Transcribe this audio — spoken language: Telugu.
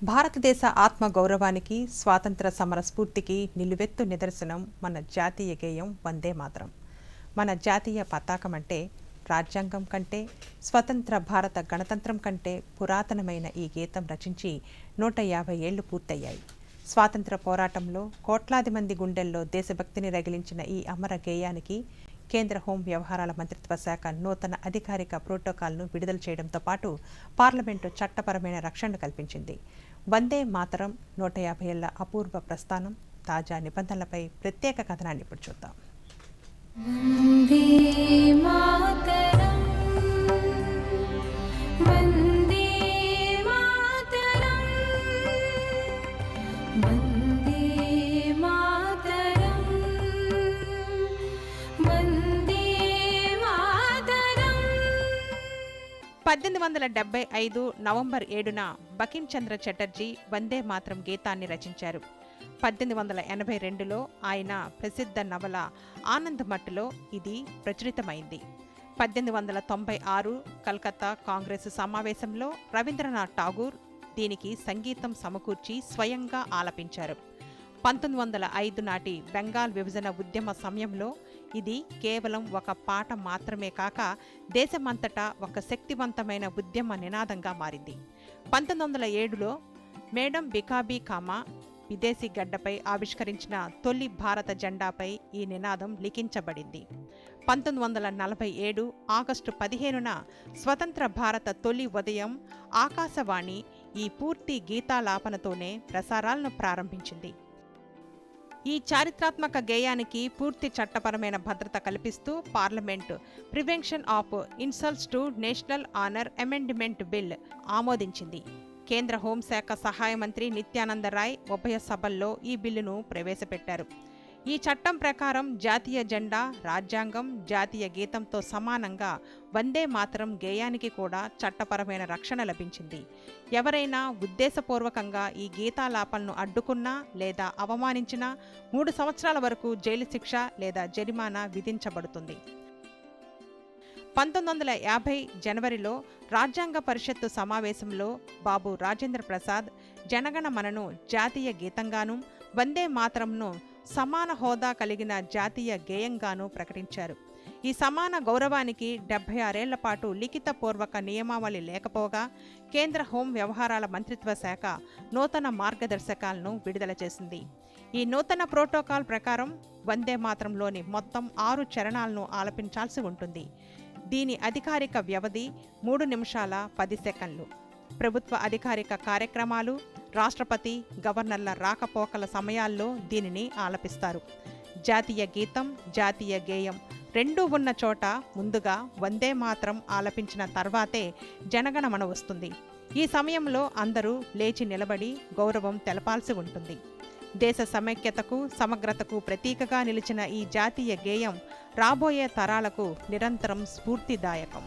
భారతదేశ ఆత్మ గౌరవానికి, స్వాతంత్ర సమర స్ఫూర్తికి నిలువెత్తు నిదర్శనం మన జాతీయ గేయం వందే మాతరం. మన జాతీయ పతాకం అంటే రాజ్యాంగం కంటే, స్వతంత్ర భారత గణతంత్రం కంటే పురాతనమైన ఈ గీతం రచించి 150 ఏళ్లు పూర్తయ్యాయి. స్వాతంత్ర పోరాటంలో కోట్లాది మంది గుండెల్లో దేశభక్తిని రగిలించిన ఈ అమర గేయానికి కేంద్ర హోం వ్యవహారాల మంత్రిత్వ శాఖ నూతన అధికారిక ప్రోటోకాల్ను విడుదల చేయడంతో పాటు పార్లమెంటు చట్టపరమైన రక్షణను కల్పించింది. వందే మాతరం 150 ఏళ్ల అపూర్వ ప్రస్థానం, తాజా నిబంధనలపై ప్రత్యేక కథనాన్ని ఇప్పుడు చూద్దాం. నవంబర్ 7న బకిం చంద్ర చటర్జీ వందే మాతరం గీతాన్ని రచించారు. 1882లో ఆయన ప్రసిద్ధ నవల ఆనంద్ మఠ్లో ఇది ప్రచురితమైంది. 1896 కలకత్తా కాంగ్రెసు సమావేశంలో రవీంద్రనాథ్ ఠాగూర్ దీనికి సంగీతం సమకూర్చి స్వయంగా ఆలపించారు. 1905 నాటి బెంగాల్ విభజన ఉద్యమ సమయంలో ఇది కేవలం ఒక పాట మాత్రమే కాక దేశమంతటా ఒక శక్తివంతమైన ఉద్యమ నినాదంగా మారింది. 1907లో మేడం బికాబీ కామా విదేశీ గడ్డపై ఆవిష్కరించిన తొలి భారత జెండాపై ఈ నినాదం లిఖించబడింది. 1947 ఆగస్టు 15న స్వతంత్ర భారత తొలి ఉదయం ఆకాశవాణి ఈ పూర్తి గీతాలాపనతోనే ప్రసారాలను ప్రారంభించింది. ఈ చారిత్రాత్మక గేయానికి పూర్తి చట్టపరమైన భద్రత కల్పిస్తూ parliament prevention of insults to national honour amendment bill ఆమోదించింది. కేంద్ర హోంశాఖ సహాయ మంత్రి నిత్యానంద రాయ్ ఉభయ సభల్లో ఈ బిల్లును ప్రవేశపెట్టారు. ఈ చట్టం ప్రకారం జాతీయ జెండా, రాజ్యాంగం, జాతీయ గీతంతో సమానంగా వందే మాతరం గేయానికి కూడా చట్టపరమైన రక్షణ లభించింది. ఎవరైనా ఉద్దేశపూర్వకంగా ఈ గీతాలాపనను అడ్డుకున్నా లేదా అవమానించినా 3 సంవత్సరాల వరకు జైలు శిక్ష లేదా జరిమానా విధించబడుతుంది. 1950 జనవరిలో రాజ్యాంగ పరిషత్తు సమావేశంలో బాబు రాజేంద్ర ప్రసాద్ జనగణమనను జాతీయ గీతంగాను, వందే మాతరంను సమాన హోదా కలిగిన జాతీయ గేయంగాను ప్రకటించారు. ఈ సమాన గౌరవానికి 76 ఏళ్ల పాటు లిఖితపూర్వక నియమావళి లేకపోగా కేంద్ర హోం వ్యవహారాల మంత్రిత్వ శాఖ నూతన మార్గదర్శకాలను విడుదల చేసింది. ఈ నూతన ప్రోటోకాల్ ప్రకారం వందే మాతరంలోని మొత్తం 6 చరణాలను ఆలపించాల్సి ఉంటుంది. దీని అధికారిక వ్యవధి 3 నిమిషాల 10 సెకన్లు. ప్రభుత్వ అధికారిక కార్యక్రమాలు, రాష్ట్రపతి, గవర్నర్ల రాకపోకల సమయాల్లో దీనిని ఆలపిస్తారు. జాతీయ గీతం, జాతీయ గేయం రెండూ ఉన్న చోట ముందుగా వందే మాతరం ఆలపించిన తర్వాతే జనగణమన వస్తుంది. ఈ సమయంలో అందరూ లేచి నిలబడి గౌరవం తెలపాల్సి ఉంటుంది. దేశ సమైక్యతకు, సమగ్రతకు ప్రతీకగా నిలిచిన ఈ జాతీయ గేయం రాబోయే తరాలకు నిరంతరం స్ఫూర్తిదాయకం.